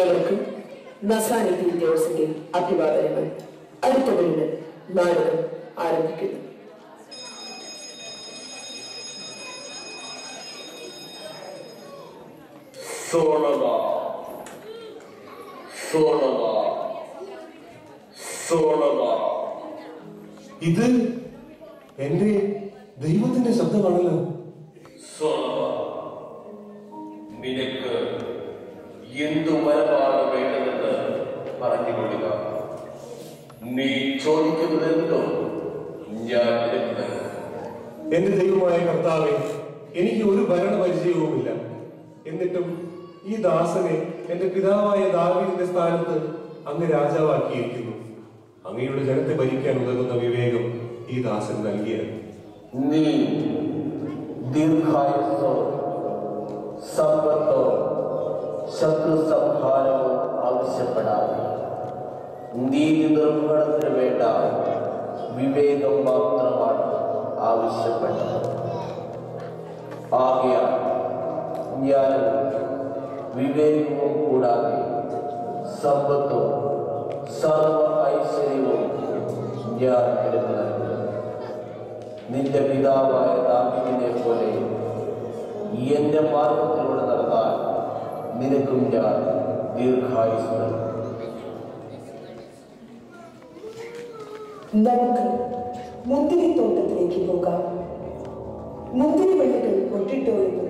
ഏവർക്കും നസാനി ടീച്ചേഴ്സിന്റെ അഭിവാദനങ്ങൾ. അടുത്തവരുടെ നാടകം ആരംഭിക്കുന്നു. ഇത് എന്റെ ദൈവത്തിന്റെ ശബ്ദമാണല്ലോ. നിനക്ക് എന്തു വരമാണ് വേണ്ടതെന്ന് പറഞ്ഞുകൊള്ളുക. നീ ചോദിക്കുന്നതെന്തോ ഞാൻ നിനക്ക് തരും. എന്റെ ദൈവമായ കർത്താവേ, എനിക്ക് ഒരു ഭരണ പരിചയവുമില്ല. എന്നിട്ടും ഈ ദാസനെ എന്റെ പിതാവായ ദാവീദിന്റെ സ്ഥാനത്ത് അങ്ങ് രാജാവാക്കിയിരിക്കുന്നു. അങ്ങയുടെ ജനത്തെ ഭരിക്കാൻ ഉതകുന്ന വിവേകം ഈ ദാസൻ നൽകിയത്. നീ ദീർഘായുസ്സോ സമ്പത്തോ ശത്രു സംഹാരമോ ആവശ്യപ്പെടാതെ നീതി നിർവഹണത്തിന് വേണ്ട വിവേകം മാത്രമാണ് ആവശ്യപ്പെട്ടത്. ആകയാൽ ഞാൻ വിവേകവും കൂടാതെ സമ്പത്തും സർവ ഐശ്വര്യവും ഞാൻ നിനക്ക് നൽകുന്നു. നിന്റെ പിതാവായ ദാവീദിനെ പോലെ എന്റെ മാർഗത്തിലൂടെ നടന്നാൽ നിനക്കും ഞാൻ ദീർഘായുസ്സ് നൽകും. നമുക്ക് മുന്തിരിത്തോട്ടത്തിലേക്ക് പോകാം. മുന്തിരിവള്ളികൾ പൊട്ടിട്ടോ എന്ന്,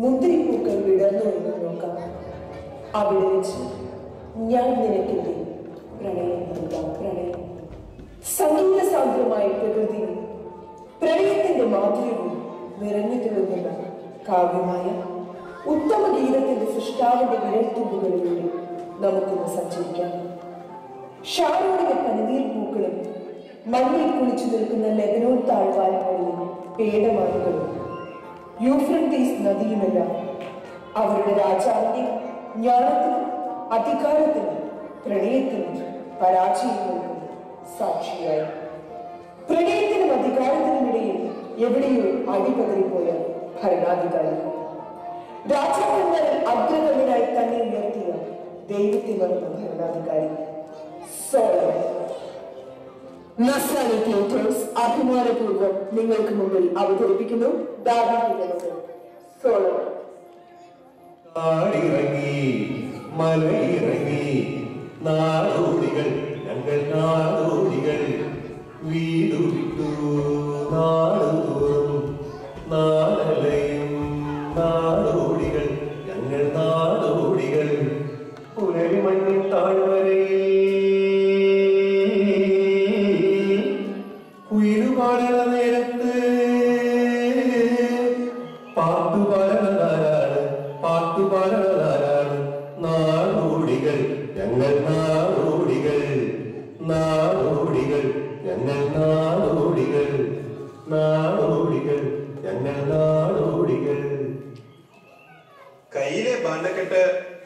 മുന്തിരിപ്പൂക്കൾ വിടർന്നോ എന്ന് നോക്കാം. അവിടെ വെച്ച് ഞാൻ നിനക്കെന്റെ പ്രണയം നൽകാം. പ്രണയം സംഗീത സാന്ദ്രമായ പ്രകൃതിയും പ്രണയത്തിന്റെ മാധുര്യവും നിറഞ്ഞു തിളങ്ങുന്ന കാവ്യമായ ഉത്തമ ഗീതത്തിന്റെ സൃഷ്ടാവിന്റെ വിരൽത്തുമ്പുകളിലൂടെ നമുക്കൊന്ന് സഞ്ചരിക്കാം. ഷാരോണിന്റെ പനിനീർ പൂക്കളും മണ്ണിൽ കുളിച്ചു നിൽക്കുന്ന ലെബനോൻ താഴ്വാരങ്ങളിലെ പേടമാനുകളും യൂഫ്രട്ടീസ് നദിയുമെല്ലാം അവരുടെ രാജാവിന്റെ ജ്ഞാനത്തിനും അധികാരത്തിനും പ്രണയത്തിനും പരാജയങ്ങൾക്കും സാക്ഷിയായി. പ്രണയത്തിനും അധികാരത്തിനുമിടയിൽ എവിടെയോ അടിപതറിപ്പോയ ഭരണാധികാരി, രാജാക്കന്മാരിൽ അഗ്രഗണ്യനായി തന്നെ ഉയർത്തിയ ദൈവത്തെ മറന്ന ഭരണാധികാരി സോളമൻ. നസാനി തിയേറ്റേഴ്സ് അഭിമാനപൂർവ്വം നിങ്ങൾക്ക് മുമ്പിൽ അവതരിപ്പിക്കുന്നു ദാവീദിന്റെ മകൻ സോളമൻ. നാടിറങ്ങി മലയിറങ്ങി നാടോടികൾ, ഞങ്ങൾ നാടോടികൾ, വീടു വിട്ടു നാടുതോറും നാടലയും നാടോടികൾ, ഞങ്ങൾ നാടോടികൾ, പുലരി മണ്ണിൻ താഴ്വരയിൽ കുയിലുപാടണ നേരത്ത് പാട്ടുപാടണതാരാണ്, പാട്ടുപാടണതാരാണ്, നാടോടികൾ, ഞങ്ങൾ നാടോടികൾ, നാടോടികൾ, ഞങ്ങൾ നാടോടികൾ, നാടോടികൾ, ഞങ്ങൾ നാടോടികൾ. കയ്യിലെ ബാണ്ടക്കെട്ട്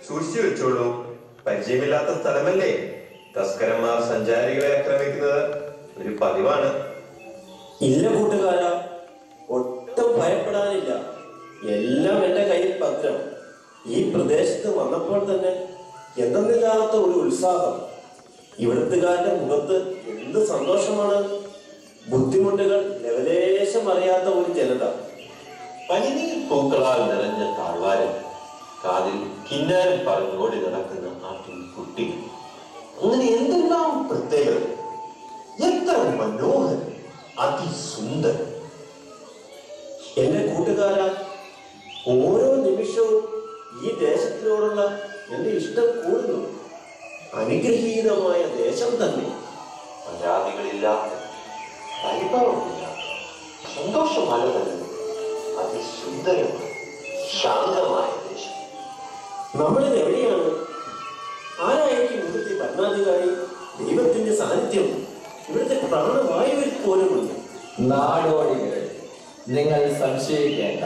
സൂക്ഷിച്ചു വെച്ചോളൂ. പരിചയമില്ലാത്ത സ്ഥലമല്ലേ. തസ്കരന്മാർ സഞ്ചാരികളെ ആക്രമിക്കുന്നത് ഒരു പതിവാണ്. ഇല്ല കൂട്ടുകാരാ, ഒട്ടും ഭയപ്പെടാനില്ല. എല്ലാം എന്റെ കയ്യിൽ ഭദ്രം. ഈ പ്രദേശത്ത് വന്നപ്പോൾ തന്നെ എന്തെന്നില്ലാത്ത ഒരു ഉത്സാഹം. ഇവിടുത്തുകാരുടെ മുഖത്ത് എന്ത് സന്തോഷമാണ്. ബുദ്ധിമുട്ടുകൾ ലെവലേശം അറിയാത്ത ഒരു ജനത. പനിനീർ പൂക്കളാൽ നിറഞ്ഞ താഴ്വാരം, കാതിൽ കിന്നാരം പറഞ്ഞോടി നടക്കുന്ന നാട്ടിൽ കുട്ടികൾ. അങ്ങനെ എന്തെല്ലാം പ്രത്യേകത, എത്ര മനോഹരം, അതിസുന്ദരം. എന്റെ കൂട്ടുകാരാ, ഓരോ നിമിഷവും ഈ ദേശത്തിനോടുള്ള എന്റെ ഇഷ്ടം കൂടുന്നു. അനുഗ്രഹീതമായ ദേശം തന്നെ. പരാതികളില്ലാത്ത, പരിഭവമില്ലാത്ത, സന്തോഷമല്ല തന്നെ അതിസുന്ദരമായ ശാന്തമായ ദേശം. നമ്മളിത് എവിടെയാണ്? ആരായിരിക്കും ഇവിടുത്തെ ഭരണാധികാരി? ദൈവത്തിന്റെ സാന്നിധ്യം ഇവിടുത്തെ പ്രാണവായുവിൽ പോലുമുണ്ട്. നാടോടികളെ, നിങ്ങൾ സംശയിക്കേണ്ട.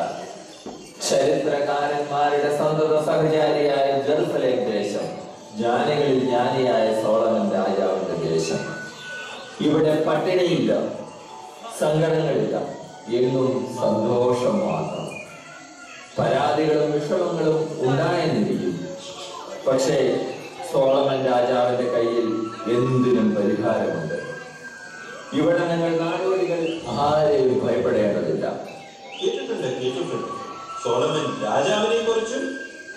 ചരിത്രകാരന്മാരുടെ സന്തത സഹചാരിയായ ജെറുസലേം ദേശം, ജ്ഞാനികളിൽ ജ്ഞാനിയായ സോളമൻ രാജാവിന്റെ ദേശം. ഇവിടെ പട്ടിണിയില്ല, സങ്കടങ്ങളില്ല, എന്നും സന്തോഷം മാത്രം. പരാതികളും വിഷമങ്ങളും ഉണ്ടായെന്നിരിക്കും, പക്ഷേ സോളമൻ രാജാവിന്റെ കയ്യിൽ എന്തിനും പരിഹാരമുണ്ട്. ഇവിടെ ഞങ്ങൾ നാടോടികൾ ആരെയും ഭയപ്പെടേണ്ടതില്ല. കേട്ടിട്ടുണ്ട്. സോളമൻ രാജാവിനെ കുറിച്ചും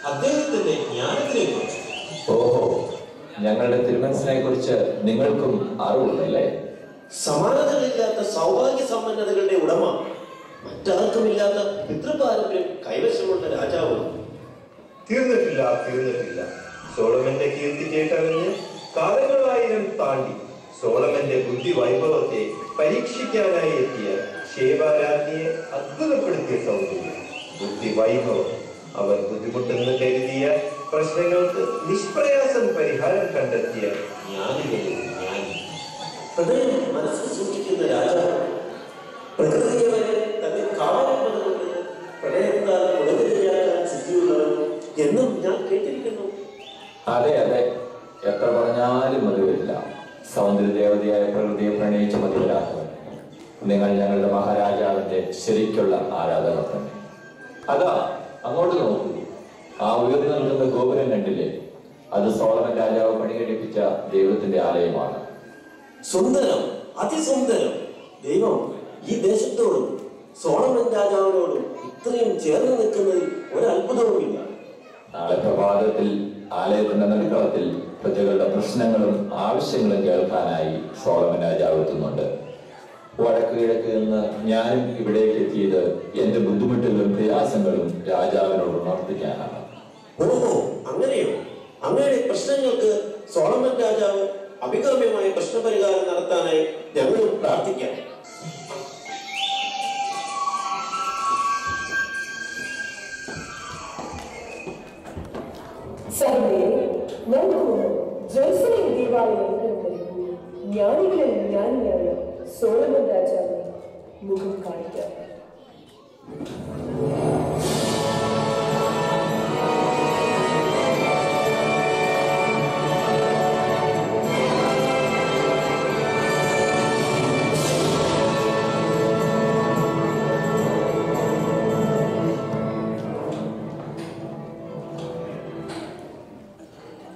അദ്ദേഹത്തിന്റെ ജ്ഞാനത്തിനെ കുറിച്ചും. ഓഹോ, ഞങ്ങളുടെ തിരുമനസിനെ കുറിച്ച് നിങ്ങൾക്കും അറിവുണ്ടല്ലേ? സമാനതകളില്ലാത്ത സൗഭാഗ്യ സമ്പന്നതകളുടെ ഉടമ, മറ്റാർക്കുമില്ലാത്ത പിതൃപാരമ്പര്യം കൈവശമുള്ള രാജാവ്. തീർന്നിട്ടില്ല. സോളമന്റെ കീർത്തി കേട്ടറിഞ്ഞ് കാലങ്ങളായിരം താണ്ടി സോളമന്റെ ബുദ്ധി വൈഭവത്തെ പരീക്ഷിക്കാനായി എത്തിയ ശേബാരാജ്ഞിയെ അത്ഭുതപ്പെടുത്തിയ സൗന്ദര്യം, ബുദ്ധി വൈഭവം. അവർ ബുദ്ധിമുട്ടെന്ന് കരുതിയ പ്രശ്നങ്ങൾക്ക് നിഷ്പ്രയാസം പരിഹാരം കണ്ടെത്തിയ ജ്ഞാനികളിൽ ജ്ഞാനി, ഹൃദയം മനസ്സിൽ സൂക്ഷിക്കുന്ന രാജാവ്, പ്രകൃതിയെ വരെ തന്റെ കാവലപ്പതുകൊണ്ട് പ്രളയത്താൽ ഉടനെതിരെയാക്കാൻ ശുദ്ധിയുള്ളവൻ എന്നും ഞാൻ കേട്ടിരിക്കുന്നു. അതെ, എത്ര പറഞ്ഞാലും മതിവരില്ല. സൗന്ദര്യദേവതയായ പ്രകൃതിയെ പ്രണയിച്ച് മതിവരാത്തവൻ. നിങ്ങൾ ഞങ്ങളുടെ മഹാരാജാവിന്റെ ശരിക്കുള്ള ആരാധകർ തന്നെ. അതാ അങ്ങോട്ട് നോക്കൂ, ആ ഉയർന്നു നിൽക്കുന്ന ഗോപുരം കണ്ടില്ലേ? അത് സോളമൻ രാജാവ് പണികഴിപ്പിച്ച ദൈവത്തിന്റെ ആലയമാണ്. സുന്ദരം, അതിസുന്ദരം. ദൈവം ഈ ദേശത്തോടും സോളമൻ രാജാവിനോടും ഇത്രയും ചേർന്ന് നിൽക്കുന്നതിൽ ഒരത്ഭുതവുമില്ല. നാളെ പ്രഭാതത്തിൽ ആലയത്തിന്റെ നടുക്കളത്തിൽ പ്രജകളുടെ പ്രശ്നങ്ങളും ആവശ്യങ്ങളും കേൾക്കാനായി സോളമൻ രാജാവ് എത്തുന്നുണ്ട്. വടക്ക് കിഴക്ക് നിന്ന് ഞാനും ഇവിടേക്ക് എത്തിയത് എന്റെ ബുദ്ധിമുട്ടുകളും പ്രയാസങ്ങളും രാജാവിനോട് ഉണർത്തിക്കാനാണ്. ഓഹോ, അങ്ങനെയോ? അങ്ങയുടെ പ്രശ്നങ്ങൾക്ക് സോളമൻ രാജാവ് അഭികാമ്യമായ പ്രശ്നപരിഹാരം നടത്താനായി ഞങ്ങളും പ്രാർത്ഥിക്കാം. ജെറുസലേം ദേവാലയം ജ്ഞാനികളിൽ ജ്ഞാനിയായ സോളമൻ രാജാവിനെ മുഖം കാണിക്കാം.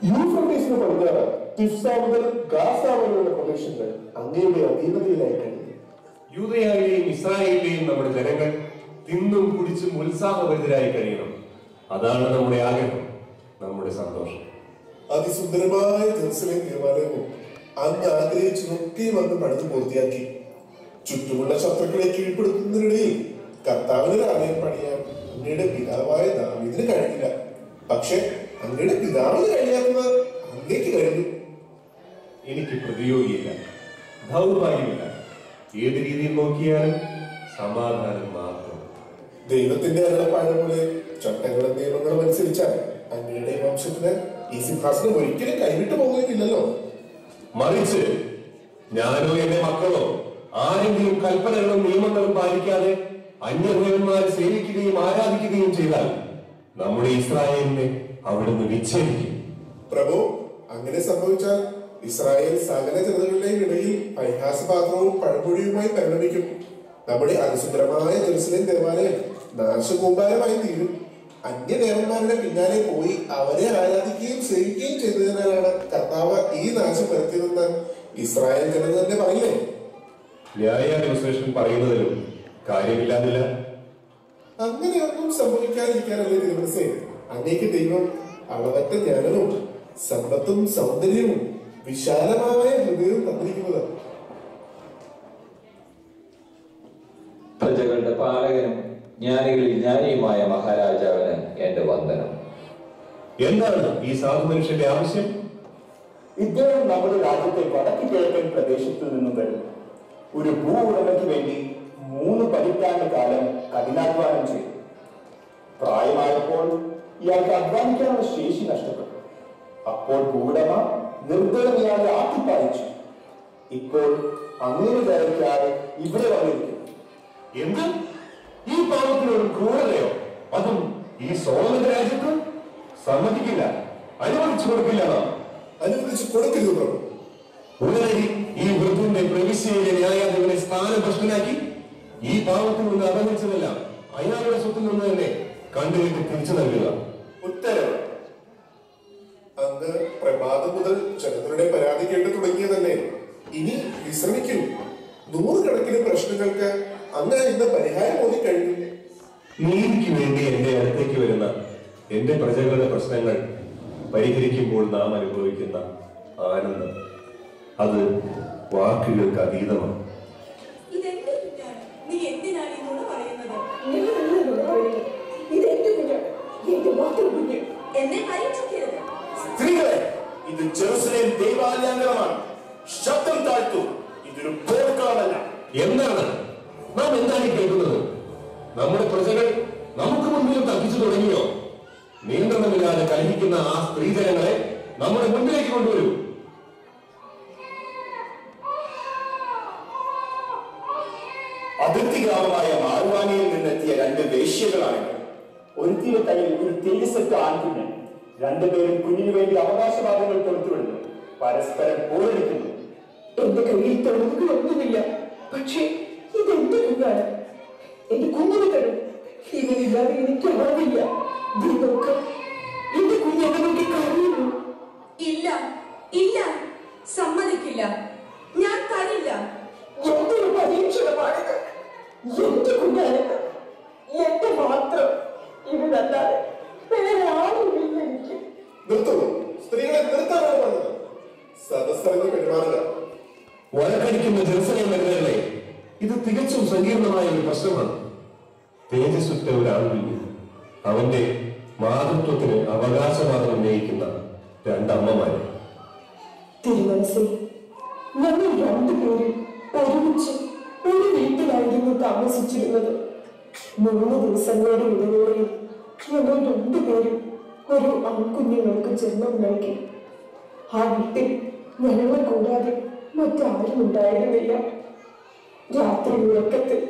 യൂഫ്രട്ടീസിന് പടിഞ്ഞാറ് തിഫ്സ മുതൽ ഗാസ വരെയുള്ള പ്രദേശങ്ങൾ അങ്ങയുടെ അധീനതയിലായി കഴിഞ്ഞു. യൂദയായിലെയും ഇസ്രായേലിലെയും നമ്മുടെ ജനങ്ങൾ തിന്നും കുടിച്ചും ഉത്സാഹഭരിതരായി കഴിയണം. അതാണ് നമ്മുടെ ആഗ്രഹം, നമ്മുടെ സന്തോഷം. അതിസുന്ദരമായ ജെറുസലേം ദേവാലയവും അങ്ങ് ആഗ്രഹിച്ചതൊക്കെ വന്ന് പണിത് പൂർത്തിയാക്കി. ചുറ്റുമുള്ള ശത്രുക്കളെ കീഴ്പ്പെടുത്തുന്നതിനിടയിൽ കർത്താവിന് ആലയം പണിയാൻ അങ്ങയുടെ പിതാവായ ദാവീദിന് കഴിഞ്ഞില്ല. പക്ഷെ അങ്ങയുടെ പിതാവിന് കഴിയാത്തത് അങ്ങേക്ക് കഴിഞ്ഞു. എനിക്ക് പ്രതിയോഗിയില്ല, ദൗർഭാഗ്യമില്ല. ഏത് രീതിയിൽ നോക്കിയാലും സമാധാനം മാത്രം. ദൈവത്തിന്റെ അരുളപ്പാട് പോലെ ചട്ടങ്ങളും നിയമങ്ങളും അനുസരിച്ചാൽ അങ്ങയുടെ വംശത്തിന് ഈ സിംഹാസനം ഒരിക്കലും കൈവിട്ടു പോകുകയില്ലല്ലോ. മറിച്ച് ഞാനോ എന്റെ മക്കളോ ആരെങ്കിലും കൽപ്പനകളും നിയമങ്ങളും പാലിക്കാതെ അന്യദേവന്മാരെ സേവിക്കുകയും ആരാധിക്കുകയും ചെയ്താൽ നമ്മുടെ ഇസ്രായേലിനെ അവിടുന്ന് വിച്ഛേദിക്കും. പ്രഭു, അങ്ങനെ സംഭവിച്ചാൽ ഇസ്രായേൽ സകല ജനതകളുടെയും ഇടയിൽ പരിഹാസപാത്രവും പഴമൊഴിയുമായി പരിണമിക്കും. നമ്മുടെ അതിസുന്ദരമായ ജെറുസലേം ദേവാലയം നാശകൂമ്പാരമായി തീരും. അന്യദേവന്മാരുടെ പിന്നാലെ പോയി അവരെ ആരാധിക്കുകയും സേവിക്കുകയും ചെയ്തതിനാലാണ് കർത്താവ് ഈ നാശം വരുത്തിയതെന്ന് ഇസ്രായേൽ ജനത തന്നെ പറയില്ലേ? ന്യായാധിപൻ പറയുന്നതിലും കാര്യമില്ലാതില്ല. അങ്ങനെയൊന്നും സംഭവിക്കാതിരിക്കാനല്ലേ ദിവസേ അങ്ങേക്ക് ദൈവം അളവറ്റ ജ്ഞാനവും സമ്പത്തും സൗന്ദര്യവും വിശാലമായ ഹൃദയവും തന്നിരിക്കുന്നത്. പ്രജകളുടെ പാലകനും ജ്ഞാനികളിൽ ജ്ഞാനിയുമായ മഹാരാജാവിന് എന്റെ വന്ദനം. എന്താണ് ഈ സാധു മനുഷ്യന്റെ ആവശ്യം? ഇദ്ദേഹം നമ്മുടെ രാജ്യത്തെ വടക്ക് കിഴക്കൻ പ്രദേശത്തു നിന്നും വരുന്നു. ഒരു ഭൂ ഉടമയ്ക്ക് വേണ്ടി 3 പതിറ്റാണ്ട് കാലം കഠിനാധ്വാനം ചെയ്തു. പ്രായമായപ്പോൾ ഇയാൾക്ക് അധ്വാനിക്കാനുള്ള ശേഷി നഷ്ടപ്പെട്ടു. അപ്പോൾ ഭൂവുടമ നിർദ്ദയം ഇയാളെ ആട്ടിപ്പായിച്ചു. ഇപ്പോൾ അങ്ങനെ കയറിക്കാതെ ഇവിടെ വന്നിരിക്കുന്നു. എന്ത്? ഈ പാവത്തിനൊരു ക്രൂരതയോ? അതും ഈ സോളമന്റെ രാജ്യത്ത്? സമ്മതിക്കില്ല, അനുവദിച്ചു കൊടുക്കില്ല. അനുവദിച്ചു കൊടുക്കരുത് പ്രഭു. ഉടനെ ഈ വൃദ്ധന്റെ പ്രവിശ്യയിലെ ന്യായാധിപനെ സ്ഥാനഭ്രഷ്ടനാക്കി ഈ പാവത്തിൽ നിന്ന് അപഹരിച്ചതല്ല അയാളുടെ സ്വത്തിൽ നിന്ന് തന്നെ കണ്ടുകെട്ടി തിരിച്ചു നൽകുക. ഉത്തരവ്. അങ്ങ് പ്രഭാതം മുതൽ ജനങ്ങളുടെ പരാതി കേട്ട് തുടങ്ങിയതല്ലേ? ഇനി വിശ്രമിക്കൂ. നൂറുകണക്കിന് പ്രശ്നങ്ങൾക്ക് അങ്ങ് ഇന്ന് പരിഹാരം ഓതി കഴിഞ്ഞു. നീതിക്ക് വേണ്ടി എന്റെ അടുത്തേക്ക് വരുന്ന എന്റെ പ്രജകളുടെ പ്രശ്നങ്ങൾ പരിഹരിക്കുമ്പോൾ നാം അനുഭവിക്കുന്ന ആനന്ദം അത് വാക്കുകൾക്ക് അതീതമാണ്. നീ എന്തിനാണ് ഈ നുണ പറയുന്നത്? എന്നെ പരീക്ഷിക്കരുത്. സ്ത്രീകളെ, ഇത് ജെറുസലേം ദൈവാലയാങ്കണമാണ്. ശബ്ദം താഴ്ത്തു. ഇതൊരു പോർക്കളമല്ല. എന്താണ് നാം എന്താണ് കേൾക്കുന്നത്? നമ്മുടെ പ്രജകൾ നമുക്ക് മുൻപിൽ തർക്കിച്ചു തുടങ്ങിയോ? നിയന്ത്രണമില്ലാതെ കലഹിക്കുന്ന ആ സ്ത്രീജനങ്ങളെ നമ്മുടെ മുൻപിലേക്ക് കൊണ്ടുവരൂ. അതിർത്തി ഗ്രാമമായ മാർവാനിയിൽ നിന്നെത്തിയ രണ്ട് വേശ്യകളാണ്. ഒരുത്തിയുടെ കയ്യിൽ ഒരു തേജസ്സറ്റ ആൺകുഞ്ഞ്. രണ്ടുപേരും കുഞ്ഞിനു വേണ്ടി അവകാശവാദങ്ങൾ കൊടുത്തുവിടുന്നു. പരസ്പരം പോരടിക്കുന്നു. എന്റെ കയ്യിൽ തെളിവുകളൊന്നുമില്ല. പക്ഷേ ഇതെന്റെ കുഞ്ഞാണ്. എന്റെ കുഞ്ഞിനെ തരും. ഇവരില്ലാതെ എനിക്ക് ആവില്ല. ദൈവമൊക്കെ എന്റെ കുഞ്ഞെന്നെ നോക്കി കരയുന്നു. ഇല്ല, ഇല്ല, സമ്മതിക്കില്ല. ഞാൻ തരില്ല. എന്തൊരു പരീക്ഷണമാണിത്. എന്റെ കുഞ്ഞാണിത്. എന്റെ മാത്രം. ഇവരല്ലാതെ വേറെ ആരുമില്ല എനിക്ക്. നിർത്തുന്നു. സ്ത്രീകളെ നിർത്താനാണ് പറഞ്ഞത്. സദസ്സറിന് പെരുമാറുക. വഴക്കടിക്കുന്ന ജെറുസലേം മരുന്നുകളെ, ഇത് തികച്ചും സങ്കീർണമായ ഒരു പ്രശ്നമാണ്. തേജസ്സുറ്റ ഒരാൺകുഞ്ഞ്, അവന്റെ മാതൃത്വത്തിന് അവകാശവാദം ഉന്നയിക്കുന്ന രണ്ടമ്മമാര്. തിരുമനസിൽ ഞങ്ങൾ രണ്ടുപേരും ഒരുമിച്ച് ഒരു വീട്ടിലായിരുന്നു താമസിച്ചിരുന്നത്. 3 ദിവസങ്ങളുടെ ഇടവേളയിൽ ഞങ്ങൾ രണ്ടുപേരും ഒരു ആൺകുഞ്ഞുങ്ങൾക്ക് ജന്മം നൽകി. ആ വീട്ടിൽ ഞങ്ങളെ കൂടാതെ മറ്റാരും ഉണ്ടായിരുന്നില്ല. രാത്രി ഉറക്കത്തിൽ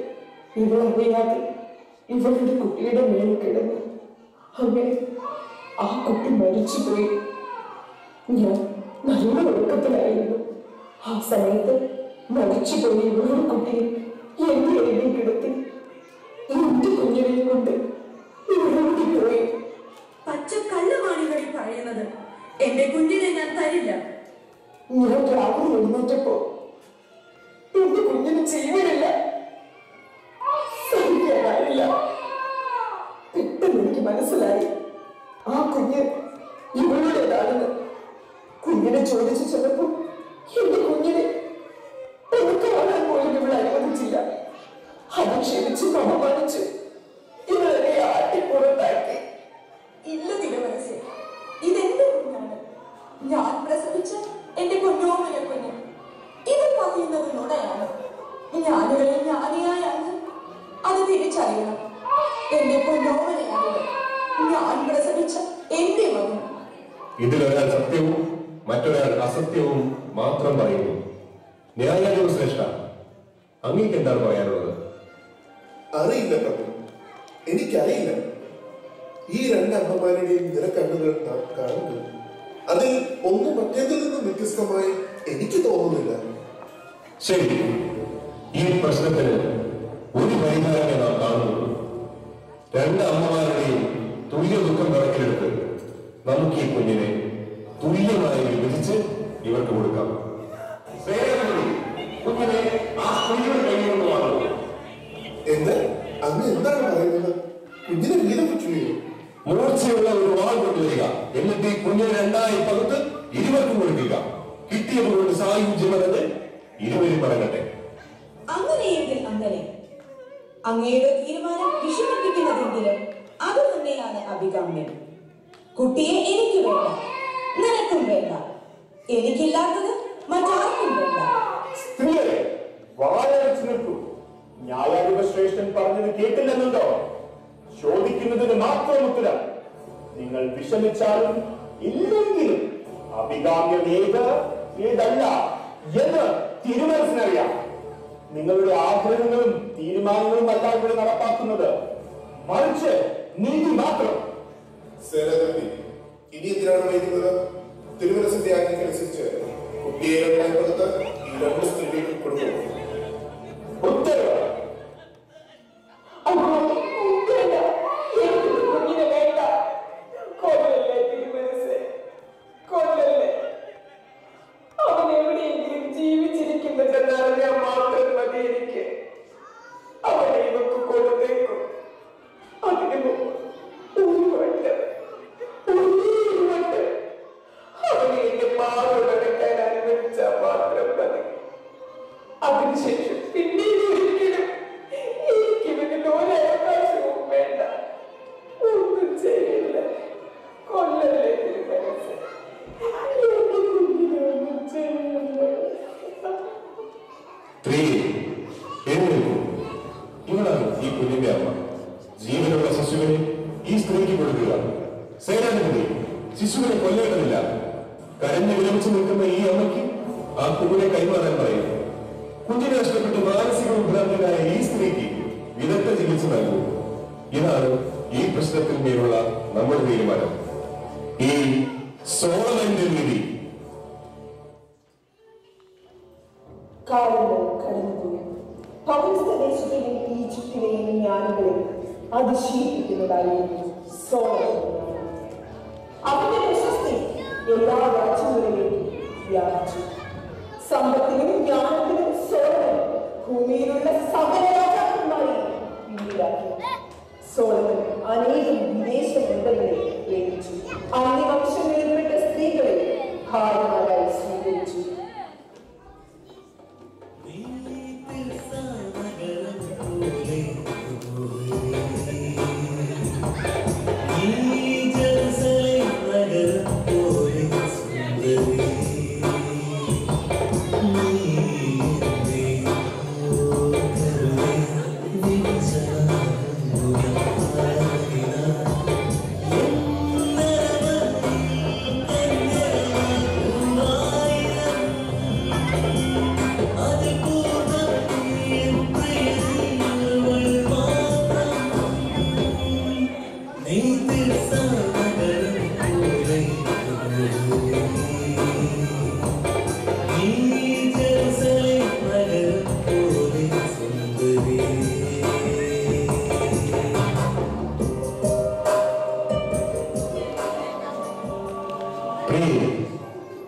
ഇവൾ അറിയാതെ ഇവളുടെ കുട്ടിയുടെ മേൽ കിടന്നു. അങ്ങനെ ആ കുട്ടി മരിച്ചുപോയി. ഞാൻ നല്ല ഉറക്കത്തിലായിരുന്നു. ആ സമയത്ത് മരിച്ചുപോയി ഇവളുടെ കുട്ടിയെ എന്റെ അരികിൽ കിടത്തി. എന്റെ കുഞ്ഞിനെ കൊണ്ട് ഇവളോടി പോയി. പച്ചക്കള്ളമാണികളിൽ പറയുന്നത്. എന്റെ കുഞ്ഞിനെ ഞാൻ തരില്ല. ഞാൻ രാവിലെ എഴുന്നേറ്റപ്പോ എന്റെ കുഞ്ഞിന് ജീവനില്ല. സഹിക്കാനായില്ല. പെട്ടെന്ന് എനിക്ക് മനസ്സിലായി ആ കുഞ്ഞ് ഇവളുടേതാണെന്ന്. കുഞ്ഞിനെ ചോദിച്ചു ചെന്നപ്പോ എന്റെ കുഞ്ഞിനെ കാണാൻ പോലും ഇവൾ അനുവദിച്ചില്ല. അധിക്ഷേപിച്ച് അപമാനിച്ച് ഇവളെ ആട്ടിപ്പുറത്താക്കി. ഇല്ല തിരുമനസേ, ഇതെന്റെ കുഞ്ഞാണ്. ഞാൻ പ്രസവിച്ച എന്റെ പൊന്നോമന കുഞ്ഞ്. ഇത് പറയുന്നത് നുണയാണ്. ഞാനുകളിൽ ജ്ഞാനിയായാണ്. അത് തിരിച്ചറിയണം. എന്റെ പൊന്നോമനയാണ് ഞാൻ പ്രസവിച്ച എന്റെ മകൻ. ഇതിലൊരാൾ സത്യവും മറ്റൊരാൾ അസത്യവും മാത്രം പറയുന്നു. ന്യായാധിപ ശ്രേഷ്ഠ, അങ്ങേക്ക് എന്താണ് പറയാനുള്ളത്? അറിയില്ല പ്രഭു, എനിക്കറിയില്ല. ഈ രണ്ടമ്മമാരുടെയും നിറക്കണ്ണുകൾ നാം കാണുന്നു. അതിൽ ഒന്ന് മറ്റേതിൽ നിന്നും വ്യത്യസ്തമായി എനിക്ക് തോന്നുന്നില്ല. ശരി, ഈ പ്രശ്നത്തിന് ഒരു പരിഹാരമേ നാം കാണുന്നുള്ളൂ. രണ്ട് അമ്മമാരുടെയും തുല്യ ദുഃഖം കണക്കിലെടുത്ത് നമുക്ക് ഈ കുഞ്ഞിനെ തുല്യമായി വിഭജിച്ച് ഇവർക്ക് കൊടുക്കാം. കുഞ്ഞിനെ ആ സ്ത്രീയുടെ കയ്യിൽ നിന്ന് വാങ്ങുന്നു. എന്ത് അങ്ങ് എന്താണ് പറയുന്നത്? കുഞ്ഞിനെ വീതം വെക്കുകയോ? മൂർച്ചയുള്ള ഒരു വാൾ കൊണ്ടുവരിക. എന്നിട്ട് ഈ കുഞ്ഞിനെ രണ്ടായി പകുത്ത് ഇരുവർക്കും കൊടുക്കുക. കിട്ടിയത് കൊണ്ട് സായുജ്യമല്ലെന്ന് ഇരുവരും പറയട്ടെ. അങ്ങനെയെങ്കിൽ അങ്ങനെ. അങ്ങയുടെ തീരുമാനം വിഷമിപ്പിക്കുന്നതെങ്കിലും അത് തന്നെയാണ് അഭികാമ്യം. കുട്ടിയെ എനിക്ക് വേണ്ട, നിനക്കും വേണ്ട. എനിക്കില്ലാത്തത് മറ്റാർക്കും വേണ്ട. സ്ത്രീകളെ, വാഴച്ചു നിൽക്കൂ. ന്യായാധിപ ശ്രേഷ്ഠൻ പറഞ്ഞത് കേട്ടില്ലെന്നുണ്ടോ? ചോദിക്കുന്നതിന് മാത്രം ഉത്തരം. നിങ്ങൾ വിഷമിച്ചാലും ഇല്ലെങ്കിലും അഭികാമ്യം ഏതല്ല എന്ന് തിരുമനസിനറിയാം. നിങ്ങളുടെ ആഗ്രഹങ്ങളും തീരുമാനങ്ങളും അല്ല ഇവിടെ നടപ്പാക്കുന്നത്, മറിച്ച് നീതി മാത്രം. സേനാധിപതി, ഇനി എന്തിനാണ് വൈകുന്നത്? തിരുമനസിന്റെ ആജ്ഞയ്ക്കനുസരിച്ച് കുട്ടിയെ രണ്ടായി പകുത്ത് ഈ രണ്ട് സ്ത്രീകൾക്ക് കൊടുക്കും. ഉത്തരവ്. കുഞ്ഞിനെ വേണ്ട. കൊല്ലല്ലേ തിരുമനസേ, കൊല്ലല്ലേ. ഇവളാണ് ഈ കുഞ്ഞിന്റെ അമ്മ. ജീവനുള്ള ശിശുവിനെ ഈ സ്ത്രീക്ക് കൊടുക്കുക. സേനാധിപതി, ശിശുവിനെ കൊല്ലേണ്ടതില്ല. കരഞ്ഞു വിലപിച്ചു നിൽക്കുന്ന ഈ അമ്മയ്ക്ക് ആ കുഞ്ഞിനെ കൈമാറാൻ പറയും. കുഞ്ഞിനെ നഷ്ടപ്പെട്ട് മാനസിക വിഭ്രാന്തനായ ഈ സ്ത്രീക്ക് വിദഗ്ധ ചികിത്സ നൽകൂ. ഇതാണ് ഈ പ്രശ്നത്തിന്മേലുള്ള നമ്മുടെ തീരുമാനം. ഈ സോളമന്റെ നീതി. കാലങ്ങൾ കടന്നുപോയി. പൗരസ്ത്യദേശത്തിലെയും ഈജിപ്തിലെയും ജ്ഞാനികളെ അതിശയിപ്പിക്കുന്നതായിരുന്നു സോളമൻ. അവന്റെ പ്രശസ്തി എല്ലാ രാജ്യങ്ങളിലേക്കും വ്യാപിച്ചു. സമ്പത്തിനും ജ്ഞാനത്തിനും സോളമൻ ഭൂമിയിലുള്ള സകല രാജാക്കന്മാരെ പിന്നിലാക്കി. സോളമൻ അനേകം വിദേശ ബന്ധങ്ങളെ പ്രേമിച്ചു. അന്യവംശങ്ങളിൽപ്പെട്ട സ്ത്രീകളെ ഭാര്യമാരായി സ്വീകരിച്ചു.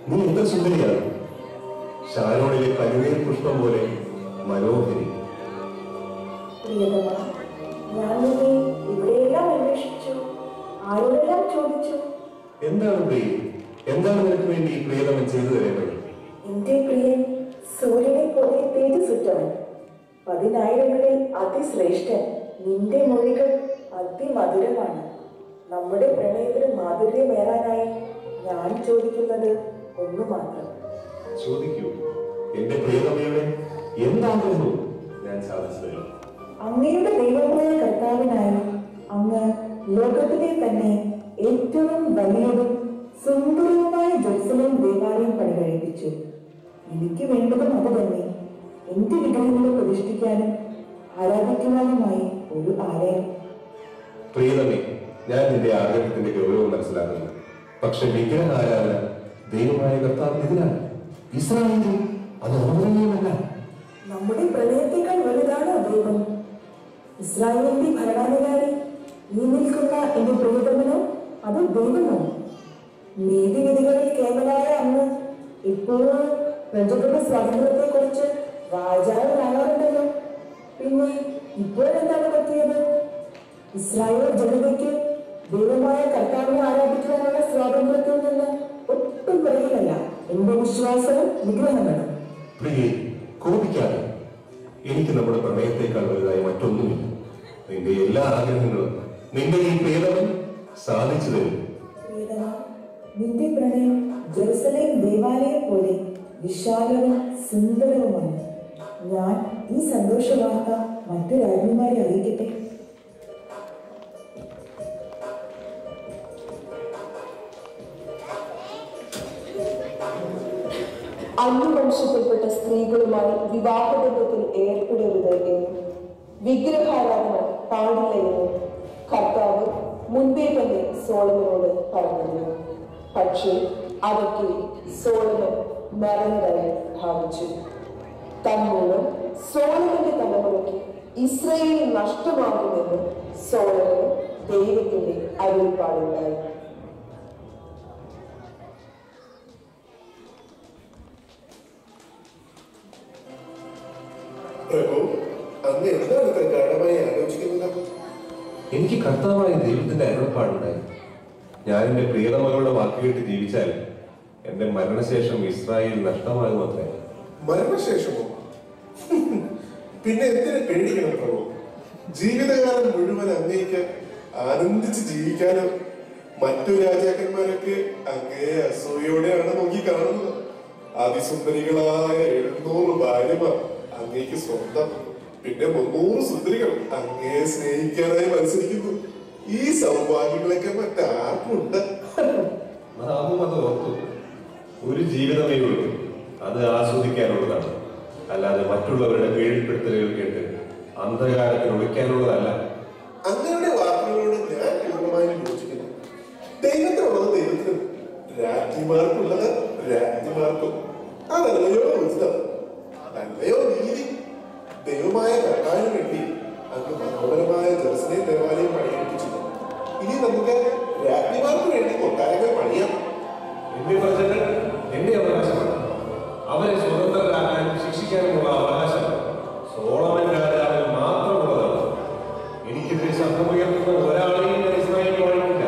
നീ എന്താ സുന്ദരിയാണ്. ഷാരോണിലെ കരുവേൽ പുഷ്പം പോലെ മനോഹരി. എന്താണ് പ്രിയ, എന്താണ് നിനക്ക് വേണ്ടി ഈ പ്രിയതമൻ ചെയ്തു തരേണ്ടത്? എന്റെ പ്രിയൻ സൂര്യനെ പോലെ തേജസ്സുറ്റവൻ, 10,000ങ്ങളിൽ അതിശ്രേഷ്ഠൻ. നിന്റെ മൊഴികൾ അതിമധുരമാണ്. നമ്മുടെ പ്രണയത്തിന് മാധുര്യമേറാനായി ഞാൻ ചോദിക്കുന്നത് ഒന്നു മാത്രം. ചോദിക്കൂ, എന്റെ പ്രിയതമയുടെ എന്താകുന്നു ഞാൻ സാധിച്ചത്? അങ്ങയുടെ ദൈവമായ കർത്താവിനായി അങ്ങ് ലോകത്തിലെ തന്നെ ഏറ്റവും വലിയതും സുന്ദരവുമായ ജെറുസലേം ദേവാലയം പണികഴിപ്പിച്ചു. എനിക്ക് വേണ്ടതും അത് തന്നെ. എന്റെ വിഗ്രഹങ്ങളെ പ്രതിഷ്ഠിക്കാനും ആരാധിക്കുവാനുമായി ഒരു ആലയം. പ്രിയതമേ, ഞാൻ നിന്റെ ആഗ്രഹത്തിന്റെ ഗൗരവം മനസ്സിലാക്കുന്നു. പക്ഷെ വിഗ്രഹ ആരാധന ദൈവമായ കർത്താവിനെതിരാണ്. ഇസ്രായേലിൽ അത് അനുവദനീയമല്ല. നമ്മുടെ പ്രണയത്തെക്കാൾ വലുതാണ് ദൈവം. ഇസ്രായേലിന്റെ ഭരണാധികാരി ഈ നിൽക്കുന്ന എന്റെ പ്രിയതമനോ അത് ദൈവമോ? നീതിവിധികളിൽ കേവലായ അങ്ങ് ഇപ്പോഴും പ്രജകളുടെ സ്വാതന്ത്ര്യത്തെ കുറിച്ച് വാചാലനാകാറുണ്ടല്ലോ. പിന്നെ ഇപ്പോഴെന്താണ് പറ്റിയത്? ഇസ്രായേൽ ജനതയ്ക്ക് ദൈവമായ കർത്താവിനെ ആരാധിക്കാനുള്ള സ്വാതന്ത്ര്യത്തിൽ നിന്ന് ഒട്ടും പിറകിലല്ല എന്റെ വിശ്വാസവും വിഗ്രഹങ്ങളും. പ്രിയേ, കോപിക്കാതെ. എനിക്ക് നമ്മുടെ പ്രണയത്തെക്കാൾ വലുതായി മറ്റൊന്നുമില്ല. നിന്റെ എല്ലാ ആഗ്രഹങ്ങളും നിന്റെ ഈ പ്രിയതമൻ സാധിച്ചു തരും. നിന്റെ പ്രണയം ജെറുസലേം ദേവാലയം പോലെ വിശാലവും സുന്ദരവുമാണ്. ഞാൻ ഈ സന്തോഷ വാർത്ത മറ്റു രാജ്ഞിമാരെ അറിയിക്കട്ടെ. അന്യവംശത്തിൽപ്പെട്ട സ്ത്രീകളുമായി വിവാഹബന്ധത്തിൽ ഏർപ്പെടരുത് എന്നും വിഗ്രഹാരാധന പാടില്ല എന്നും കർത്താവ് മുൻപേ തന്നെ സോളമനോട് പറഞ്ഞിരുന്നു. പക്ഷേ അതൊക്കെ സോളമൻ മറന്നതായി ഭാവിച്ചു. തന്മൂലം സോളമന്റെ തലമുറയ്ക്ക് ഇസ്രായേൽ നഷ്ടമാകുമെന്ന് സോളമന് ദൈവത്തിന്റെ അരുൾപ്പാടുണ്ടായി. പ്രഭു, അങ്ങ് എന്താണ് പ്രകാരമായി ആലോചിക്കുന്നത്? എനിക്ക് കർത്താവായ ദൈവത്തിന്റെ അരുളപ്പാടുണ്ടായി. ഞാൻ എന്റെ പ്രിയതമകളുടെ വാക്കുകേട്ട് ജീവിച്ചാൽ എന്റെ മരണശേഷം ഇസ്രായേൽ നഷ്ടമാകുമത്രേ. മരണശേഷമോ? പിന്നെ എന്തിനു പേടിക്കണം പ്രഭു? ജീവിതകാലം മുഴുവൻ അങ്ങേക്ക് ആനന്ദിച്ച് ജീവിക്കാനോ? മറ്റു രാജാക്കന്മാരൊക്കെ അങ്ങേ അസൂയോടെയാണ് നോക്കി കാണുന്നത്. അതിസുന്ദരികളായ 700 ഭാര്യമാർ അങ്ങേക്ക് സ്വന്തം, പിന്നെ 300 സുന്ദരികൾ അങ്ങയെ സ്നേഹിക്കാനായി മത്സരിക്കുന്നു. ഈ സൗഭാഗ്യങ്ങളൊക്കെ മറ്റാർക്കുണ്ട്? നാമും അത് ഓർത്തു. ഒരു ജീവിതമേ ഉള്ളൂ, അത് ആസ്വദിക്കാനുള്ളതാണ്, അല്ലാതെ മറ്റുള്ളവരുടെ കീഴ്പ്പെടുത്തലുകൾ കേട്ട് അന്ധകാരത്തിൽ ഒളിക്കാനുള്ളതല്ല. അങ്ങയുടെ വാക്കുകളോട് ഞാൻ പൂർണ്ണമായും യോജിക്കുന്നു. ദൈവത്തിനുള്ളത് ദൈവത്തിനും, രാജ്ഞിമാർക്കുള്ളത് രാജ്ഞിമാർക്കും. അതല്ലയോ ഉചിതം, അതല്ലയോ നീതി. ദൈവമായ കർത്താവിന് വേണ്ടി അങ്ങ് മനോഹരമായ ജെറുസലേം ദേവാലയം പണിയെടുപ്പിച്ചു. ഇനി നമുക്ക് രാജ്ഞിമാർക്ക് വേണ്ടി കൊട്ടാരങ്ങൾ പണിയാം. എന്റെ പ്രജകൾ എന്റെ അവകാശമാണ്. അവരെ സ്വതന്ത്രരാക്കാനും ശിക്ഷിക്കാനുമുള്ള അവകാശം സോളമൻ രാജാവിന് മാത്രമുള്ളതാണ്. എനിക്കെതിരെ ശബ്ദമുയർത്തുന്ന ഒരാളെയും ഞാൻ ഇസ്രായേൽ വാഴിക്കില്ല.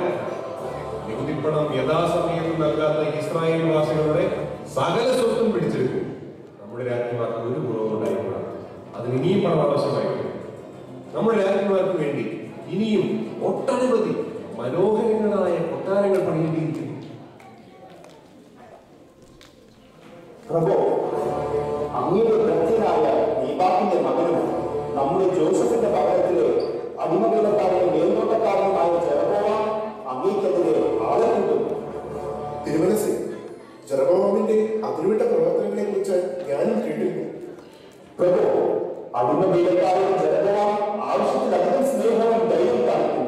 നികുതിപ്പണം യഥാസമയത്ത് നൽകാത്ത ഇസ്രായേൽ വാസികളുടെ സകല സ്വത്തും പിടിച്ചെടുക്കും. നമ്മുടെ രാജ്ഞിമാർക്ക് ഒരു കുറവും ഉണ്ടായിക്കൂടാ. അതിന് ഇനിയും പണം ആവശ്യമായിട്ടുണ്ട്. നമ്മുടെ രാജ്ഞിമാർക്ക് വേണ്ടി ഇനിയും ഒട്ടനവധി മനോഹരങ്ങളായ കൊട്ടാരങ്ങൾ പണിയേണ്ടിയിരിക്കുന്നു. പ്രഭോ, അങ്ങയുടെ ഭക്തനായ ദീപാക്കിന്റെ മകനും നമ്മുടെ ജോസഫിന്റെ പകരത്തിലെ അടിമവേലക്കാരനും മേൽനോട്ടക്കാരനുമായ ജെറബോവാം അങ്ങേക്കെതിരെ ആളെ കൂട്ടുന്നു. തിരുമനസ്, ജെറബോവാമിന്റെ അതിരുവിട്ട പ്രവർത്തനങ്ങളെ കുറിച്ച് ഞാനും കേട്ടിരുന്നു. പ്രഭോ, അടിമവേലക്കാരൻ ജെറബോവാം ആവശ്യത്തിലധികം സ്നേഹവും ധൈര്യം കാണിക്കുന്നു.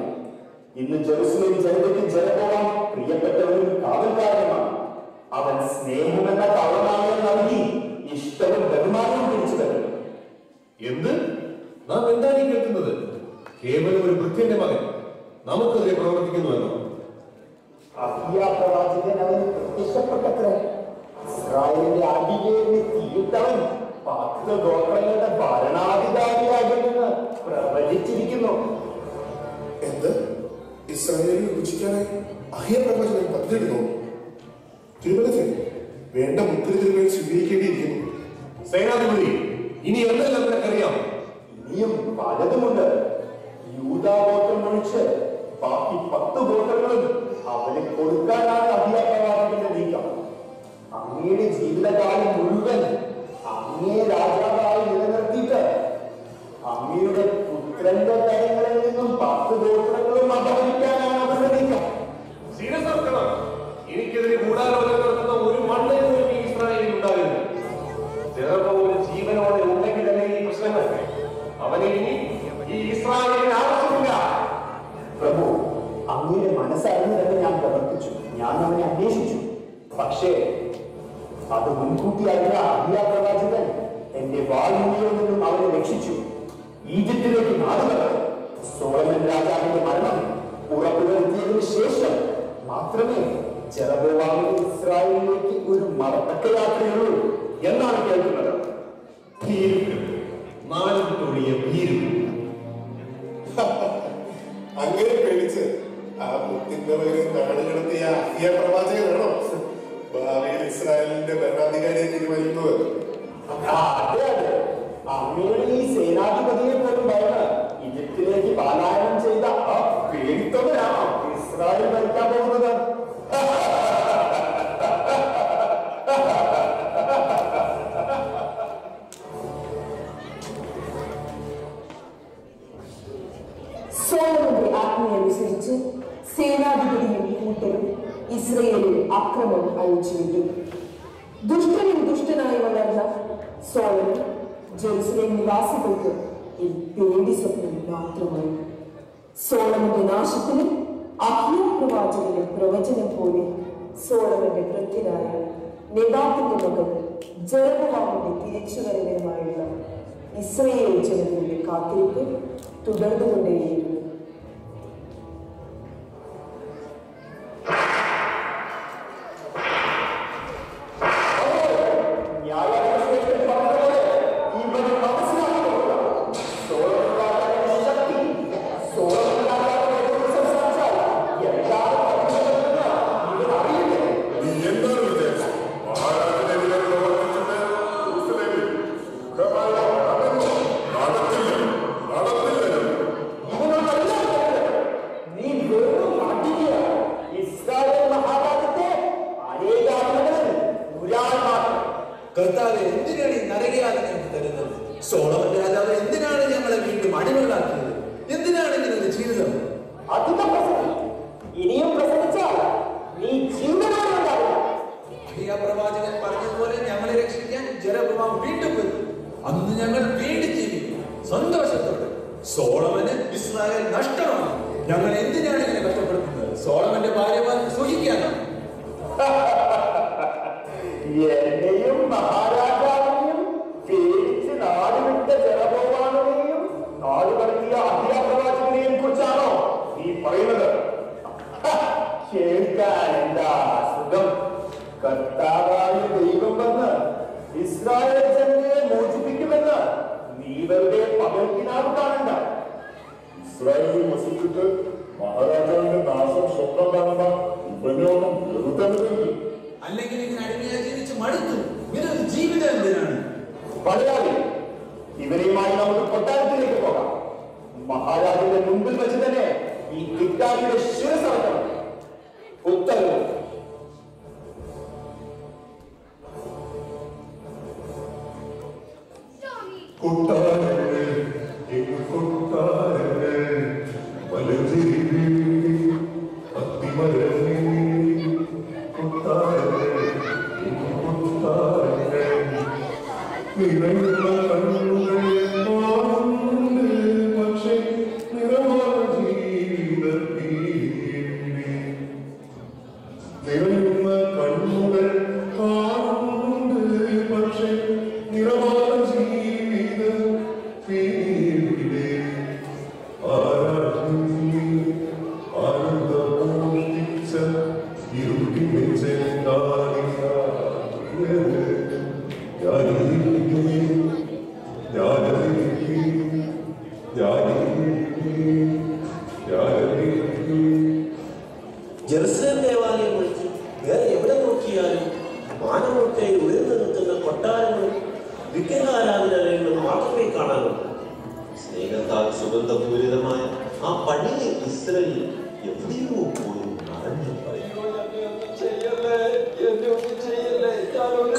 ഇന്ന് ജെറുസലേം ജനതയ്ക്ക് ജെറബോവാം പ്രിയപ്പെട്ടവരും കാവൽക്കാരനുമാണ്. അവൻ സ്നേഹമെന്ന കവനായം നൽകി ഇഷ്ടവും ബഹുമാനവും പിടിച്ചു തരുന്നു. എന്ത്? നാം എന്താണ് കേൾക്കുന്നത്? കേവലം ഒരു വൃത്യന്റെ മകൻ നമുക്കെതിരെ പ്രവർത്തിക്കുന്നുവെന്നോ? പ്രവാചകൻ അവന് പ്രത്യക്ഷപ്പെട്ടത്രേ. ഇസ്രായേലിന്റെ അടിവേരിന് തീയിട്ടവൻ 10 ഗോത്രങ്ങളുടെ ഭരണാധികാരിയാകുമെന്ന് പ്രവചിച്ചിരിക്കുന്നു. എന്ത്? ഇസ്രായേലിൽ വിഭജിക്കാനായി അഹിയ പ്രവചനം പദ്ധതിയിടുന്നു. തിരുമനസ്, വേണ്ട മുദ്രകൾ സ്വീകരിക്കേണ്ടിയിരിക്കുന്നു. സേനാധിപതി, ഇനി എന്തെല്ലാം നിനക്കറിയാം? ഇനിയും പലതുമുണ്ട്. യൂദാഗോത്രം ഒഴിച്ച് ബാക്കി 10 ഗോത്രങ്ങളും അവന് കൊടുക്കാനാണ് അഭിപ്രായത്തിന്റെ നീക്കം. അങ്ങയുടെ ജീവിതകാലം മുഴുവൻ അങ്ങേ രാജാവായി നിലനിർത്തിയിട്ട് അങ്ങയുടെ പുത്രന്റെ കാര്യങ്ങളിൽ നിന്നും 10 ഗോത്രങ്ങളും അപഹരിക്കാനാണ് അവരുടെ നീക്കം. എനിക്കെതിരെ ഗൂഢാലോചന നടത്തുന്ന ഒരു മണ്ണിൽ പോലും ഈ ഇസ്രായേലിൽ ഉണ്ടാകരുത്. ജെറബോവാം ജീവനോടെ ഉണ്ടെങ്കിലല്ലേ ഈ പ്രശ്നങ്ങൾ. അവനെ ഇനി ഈ ഇസ്രായേലിന് ആവശ്യമില്ല. പ്രഭു, അങ്ങയുടെ മനസ്സറിഞ്ഞ് തന്നെ ഞാൻ പ്രവർത്തിച്ചു. ഞാൻ അവനെ അന്വേഷിച്ചു. പക്ഷേ അത് മുൻകൂട്ടി അറിഞ്ഞ അഹിയ പ്രവാചകൻ എന്റെ വാൽമുനയിൽ നിന്നും അവനെ രക്ഷിച്ചു. ഈജിപ്തിലേക്ക് നാടുകടന്നു. സോളമൻ രാജാവിന്റെ മരണം ഉറപ്പുവരുത്തിയതിനു ശേഷം മാത്രമേ ജെറബോവാമിന് ഇസ്രായേലിലേക്ക് ഒരു മടക്ക യാത്രയുള്ളൂ എന്നാണ് കേൾക്കുന്നത്. അങ്ങനെ പേടിച്ച് ആ മുത്തിന്റെ മകനെ നാട് കിടത്തിയ അഹിയ പ്രവാചകനാണോ ഭാവിയിൽ ഇസ്രായേലിന്റെ ഭരണാധികാരിയെ തീരുമാനിക്കുന്നത്? അതെ അതെ, അങ്ങയുടെ ഈ സേനാധിപതിയെ പോലും ഭയന്ന് ഈജിപ്തിലേക്ക് പലായനം ചെയ്ത ആ പേടിത്തവരാണോ ഇസ്രായേൽ ഭരിക്കാൻ പോകുന്നത്? സോളമന്റെ ആജ്ഞയനുസരിച്ച് സേനാധിപതിയും കൂട്ടരും ഇസ്രയേലിൽ അക്രമം അയച്ചുവിട്ടു. ദുഷ്ടനും ദുഷ്ടനായി വളർന്ന സോളമൻ ജെറുസലേം നിവാസികൾക്ക് ഒരു പേടി സ്വപ്നം മാത്രമായി. സോളമന്റെ നാശത്തിന് അഹിയ പ്രവാചകന്റെ പ്രവചനം പോലെ സോളമന്റെ കൃത്യനായ നെബാത്തിന്റെ മകൻ ജെറബോവാമിന്റെ തിരിച്ചുവരവിനുമായുള്ള ഇസ്രയേൽ ജനതയുടെ കാത്തിരിപ്പ് തുടർന്നുകൊണ്ടേയിരുന്നു. കർത്താവ് എന്തിനാണ് ഈ നരകയാതന തരുന്നത്? സോളമൻ രാജാവ് എന്തിനാണ് ഞങ്ങളെ വീണ്ടും അടിമകളാക്കിയത്? എന്തിനാണ് ഇങ്ങനെ ഒരു ജീവിതം? അധികം പ്രസംഗം. ഇനിയും പ്രസംഗിച്ചാൽ നീ ജീവനോടെ ഉണ്ടാവില്ല. പ്രവാചകൻ പറഞ്ഞതുപോലെ ഞങ്ങളെ രക്ഷിക്കാൻ ജെറൊബോവാം വീണ്ടും വരും. അന്ന് ഞങ്ങൾ വീണ്ടും ജീവിക്കും സന്തോഷത്തോടെ. സോളമന് ഇസ്രായേൽ നഷ്ടമാണ്. ഞങ്ങൾ എന്തിനാണ് ഇങ്ങനെ കഷ്ടപ്പെടുത്തുന്നത്? സോളമന്റെ ഭാര്യമാർ സുഖിക്കാനാണ്. എന്നെയും മഹാരാജാവിനെയും പേടിച്ച് നാടുവിട്ട ജെറൊബോവാമിനെയും നാടുകടത്തിയ അഹിയ പ്രവാചകനെയും കുറിച്ചാണോ നീ പറയുന്നത്? കേൾക്കാൻ എന്താ സുഖം. കർത്താവായ ദൈവം വന്ന് ഇസ്രായേൽ ജനതയെ മോചിപ്പിക്കുമെന്ന് നീ വെറുതെ പകൽക്കിനാവ് കാണണ്ട. ഇസ്രായേലിൽ വസിച്ചിട്ട് മഹാരാജാവിന്റെ നാശം സ്വപ്നം കാണുന്ന ഇവനോടും വെറുതെ അല്ലെങ്കിൽ ഇങ്ങനെ അടിമയായി ജീവിച്ച് മടുത്തു. ഇങ്ങനെ ഒരു ജീവിതം എന്തിനാണ്? പറയാതെ ഇവരെയുമായി നമുക്ക് കൊട്ടാരത്തിലേക്ക് പോകാം. മഹാരാജന്റെ മുമ്പിൽ വെച്ച് തന്നെ ഈ കിട്ടാരിയുടെ ശിരസ് അടക്കണം. ഉത്തരവ്. ജെറുസലേം ദേവാലയം ഒഴിച്ച് വേറെ എവിടെ നോക്കിയാലും മാനമൊക്കെ ഉയർന്നു നിൽക്കുന്ന കൊട്ടാരങ്ങളും വിഗ്രഹാരാധനാലയങ്ങളും മാത്രമേ കാണാനുള്ളൂ. സ്നേഹത്താൽ സുഗന്ധപൂരിതമായ ആ പഴയ ഇസ്രായേൽ എവിടെയോ പോയി നടന്നു.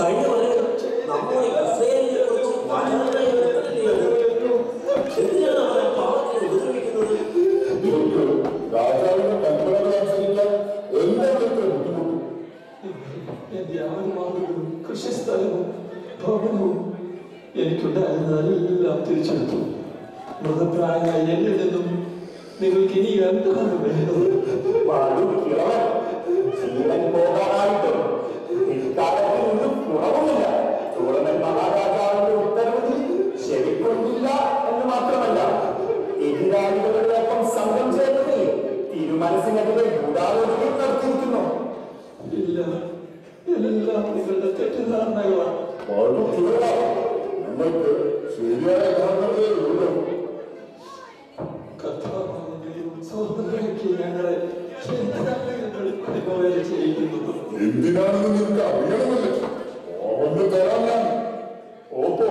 കഴിഞ്ഞ വർഷം നമ്മുടെ ഇസ്രായേലിനെ കുറിച്ച് വാചാലനായി എന്തിനാണ് അവരെ പാവത്തിന് ഉപദ്രവിക്കുന്നത്? രാജാവിന്റെ കൽപ്പനകളനുസരിക്കാൻ എല്ലാവർക്കും ബുദ്ധിമുട്ടും. എന്റെ ആടുമാടുകളും കൃഷിസ്ഥലവും ഭവനവും എനിക്കുണ്ടായിരുന്നതെല്ലാം തിരിച്ചെടുത്തു. മൃതപ്രായമായ എന്നിൽ നിന്നും നിങ്ങൾക്ക് ഇനി എന്താണ് വേണ്ടത്? ജീവൻ പോകാനായിട്ടും ഇക്കാലത്തിൽ ഒന്നും കുറവുമില്ല. സോളമൻ മഹാരാജാവിന്റെ ഉത്തരവ് ശരിക്കൊണ്ടില്ല എന്ന് മാത്രമല്ല, എതിരാളികളുടെ ഒപ്പം സംഘം ചേർത്ത് തിരുമനസിനെതിരെ ഗൂഢാലോചനയും നടത്തിയിരിക്കുന്നു. ഇല്ല, എല്ലാം നിങ്ങളുടെ തെറ്റിദ്ധാരണകളാണ്. നമ്മൾക്ക് ശരിയായ ധാരണകളേ ഉള്ളൂ. ഞങ്ങളെ ചെയ്യിക്കുന്നത് എന്തിനാണെന്ന് നിനക്ക് അറിയണമല്ലേ? അവന്റെ തരാൻ ഞാൻ. ഓപ്പോ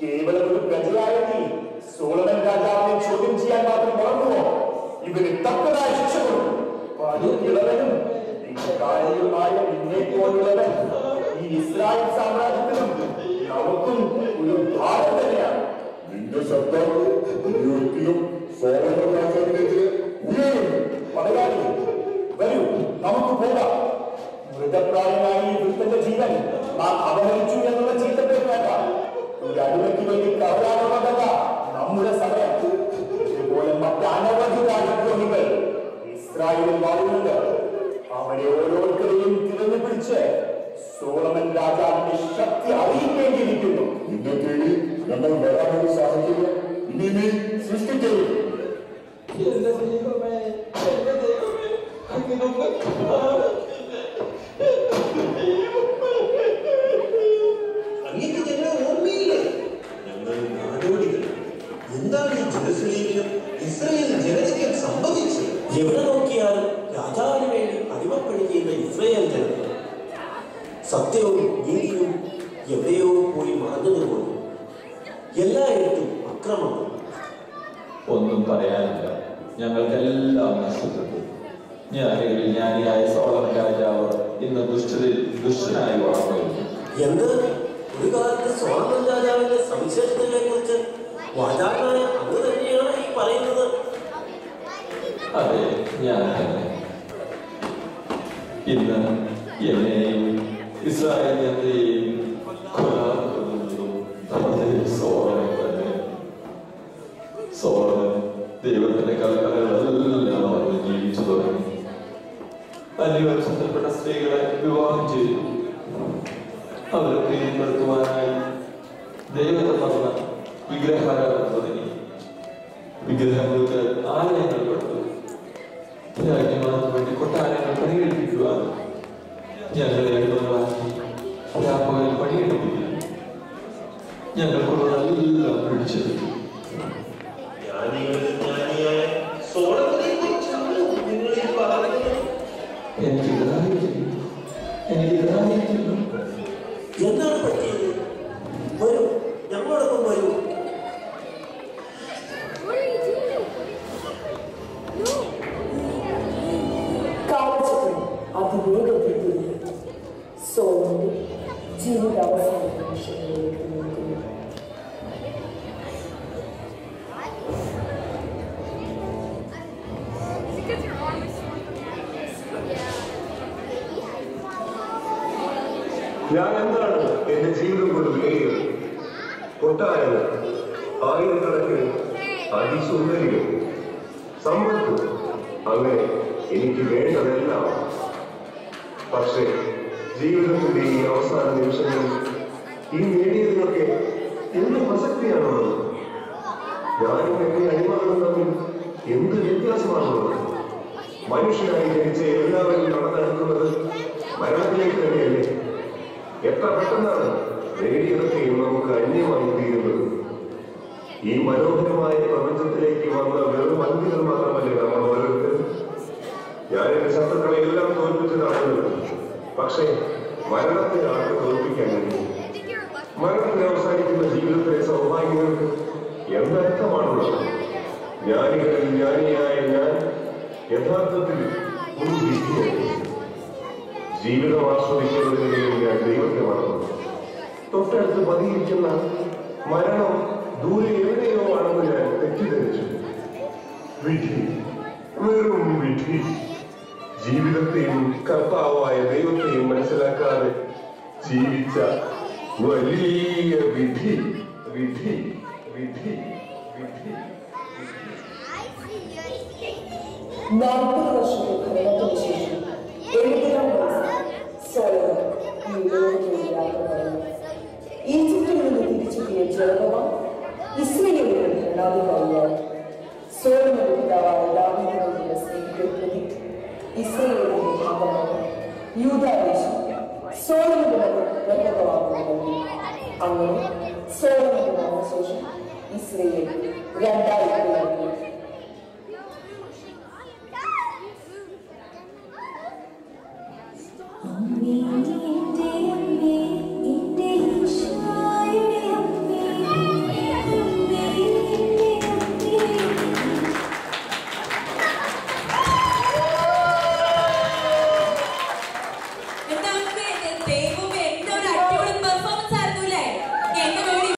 കേവലം ഒരു പ്രജയായ നീ സോളമൻ രാജാവിനെ ചോദ്യം ചെയ്യാൻ മാത്രം മറന്നുവോ? ഇവന് തക്കതായ ശിക്ഷ കൊടുക്കും. ഇളവനും കാര്യവുമായ നിന്നെ പോലുള്ളവൻ ഈ ഇസ്രായേൽ സാമ്രാജ്യത്തിലും നമുക്കും ഒരു ഭാരം തന്നെയാണ്. നിന്റെ ശബ്ദം ഒരിക്കലും സോളമൻ രാജാവിനെതിരെ ഉയരും. പടയാളി വരൂ, നമുക്ക് പോകാം. മൃതപ്രായനായി ഈ വൃത്തന്റെ ജീവൻ നാം അപഹരിച്ചു എന്നുള്ള ചീത്തപ്പേര് വേണ്ട. ഒരു അടിമയ്ക്ക് വേണ്ടി കവരാനുള്ളതല്ല നമ്മുടെ സമയം. ഇതുപോലെ മറ്റനവധി രാജദ്രോഹികൾ ഇസ്രായേലിൽ വാഴുന്നുണ്ട്. അവരെ ഓരോരുത്തരെയും തിരഞ്ഞു പിടിച്ച് സോളമൻ രാജാവിന്റെ ശക്തി അറിയിക്കേണ്ടിയിരിക്കുന്നു. നിന്നെ തേടി ഞങ്ങൾ വരാനൊരു സാഹചര്യം ഇനി നീ സൃഷ്ടിക്കരുത്. എന്റെ ദൈവമേ, എന്റെ ദൈവമേ, അങ്ങനൊന്നും അങ്ങേക്ക് ഞങ്ങളെ ഓർമ്മയില്ലേ? ഞങ്ങൾ നാടോടികൾ. എന്താണ് ഈ ജെറുസലേമിലും ഇസ്രായേൽ ജനതയ്ക്കും സംഭവിച്ചത്? എവിടെ നോക്കിയാലും രാജാവിന് വേണ്ടി അടിമപ്പണി ചെയ്യുന്ന ഇസ്രായേൽ ജനത സത്യവും നീതിയും എവിടെയോ പോയി മറഞ്ഞതുപോലെ എല്ലായിടത്തും അക്രമങ്ങൾ. ഒന്നും പറയാനില്ല. ഞങ്ങൾക്കെല്ലാം നഷ്ടപ്പെട്ടു. ജ്ഞാനികളിൽ ജ്ഞാനിയായ സോളമൻ രാജാവ് ഇന്ന് ദുഷ്ടനായി വളർന്നു. എന്ത് ഒരു കാലത്ത് സോളമൻ രാജാവിന്റെ സവിശേഷതകളെ കുറിച്ച് വാചാലനായ അങ്ങ് തന്നെയാണ് ഈ പറയുന്നത്. അതെ, ഞാൻ തന്നെ. ഇന്ന് എന്നെയും ഇസ്രായേൽ ജനതയെയും സോളമൻ തന്നെ. സോളമൻ ദൈവത്തിന്റെ കൽപ്പനകളെല്ലാം അറിഞ്ഞ് ജീവിച്ചു തുടങ്ങി. അന്യവംശത്തിൽപ്പെട്ട സ്ത്രീകളെ വിവാഹം ചെയ്തു. അവരെ പ്രീതിപ്പെടുത്തുവാനായി ദൈവത്തെ മറന്ന വിഗ്രഹാരാധന തുടങ്ങി. വിഗ്രഹങ്ങൾക്ക് ആലയങ്ങൾ കൊടുത്തു. രാജ്യമാർക്ക് വേണ്ടി കൊട്ടാരങ്ങൾ പണിയെടുപ്പിക്കുവാൻ ഞങ്ങളെ അടിമകളാക്കി രാപ്പകൽ പണിയെടുപ്പിക്കുന്നു. ഞങ്ങൾക്കുള്ളതെല്ലാം പിടിച്ചെടുത്തു. എന്താണ് പറ്റിയത്? വരൂ, ഞങ്ങളോടൊപ്പം വരൂ. കാലചക്രം അതിവേഗത്തിൽ സോളമന്റെ ജീവിതാവസാന നിമിഷങ്ങളിലേക്ക് നീങ്ങുന്നു. ഞാൻ എന്താണ് എന്റെ ജീവിതം കൊണ്ട് വിലയിരുന്നത്? കൊട്ടാരങ്ങൾ, ആയിരക്കണക്കിന് അതിസുന്ദരികൾ, സമ്പത്ത്, അങ്ങനെ എനിക്ക് വേണ്ടതെല്ലാം. പക്ഷേ ജീവിതത്തിന്റെ ഈ അവസാന നിമിഷങ്ങളിൽ ഈ നേടിയതിനൊക്കെ എന്ത് പ്രസക്തിയാണുള്ളത്? ഞാനും എന്റെ അടിമകളും തമ്മിൽ എന്ത് വ്യത്യാസമാണുള്ളത്? മനുഷ്യനായി ജനിച്ച എല്ലാവരും നടന്നെടുക്കുന്നത് മരണത്തിലേക്ക് തന്നെയല്ലേ? എത്ര പെട്ടെന്നാണ് നേടിയതൊക്കെയും നമുക്ക് അന്യമായി തീരുന്നത്. ഈ മനോഹരമായ പ്രപഞ്ചത്തിലേക്ക് വന്ന വെറും അന്തികൾ മാത്രമല്ലേ നമ്മൾ ഓരോരുത്തരും? ഞാൻ എന്റെ ശത്രുക്കളെ എല്ലാം തോൽപ്പിച്ചതാണല്ലോ. പക്ഷേ മരണത്തെ ആർക്ക് തോൽപ്പിക്കാൻ കഴിയും? മരണത്തിൽ അവസാനിക്കുന്ന ജീവിതത്തിലെ സൗഭാഗ്യങ്ങൾക്ക് എന്തർത്ഥമാണുള്ളത്? ജ്ഞാനികളിൽ ജ്ഞാനിയായ ഞാൻ യഥാർത്ഥത്തിൽ ഒരു വിധിയാണ്. ജീവിതം ആസ്വദിക്കുന്നതിനിടയിൽ ഞാൻ ദൈവത്തെ മറന്നു. തൊട്ടടുത്ത് പതിയിരിക്കുന്ന മരണം ദൂരെ എവിടെയോ ആണെന്ന് ഞാൻ തെറ്റിദ്ധരിച്ചു. വിധി, വെറും വിധി. ജീവിതത്തെയും കർത്താവായ ദൈവത്തെയും മനസ്സിലാക്കാതെ ജീവിച്ച വലിയ വിധി, വിധി, വിധി, വിധി. 40 വർഷത്തെ ഭരണത്തിന് ശേഷം 70-ാം വയസ്സിൽ സോളമൻ ഈ ലോകത്തോട് യാത്ര പറഞ്ഞു. ഈജിപ്തിൽ നിന്ന് തിരിച്ചെത്തിയ ജെറോബോവാം ഇസ്രായേലിന്റെ ഭരണാധികാരിയായി. സോളമന്റെ പിതാവായ ദാവീദിനോടുള്ള സ്നേഹത്തെ പ്രതി ഇസ്രായേലിന്റെ ഭാഗമായ യൂദാദേശം സോളമന്റെ മകൻ റഹോബോവാമിന് നൽകി. അങ്ങനെ സോളമന്റെ മരണശേഷം ഇസ്രായേൽ 2 പിളർന്നു.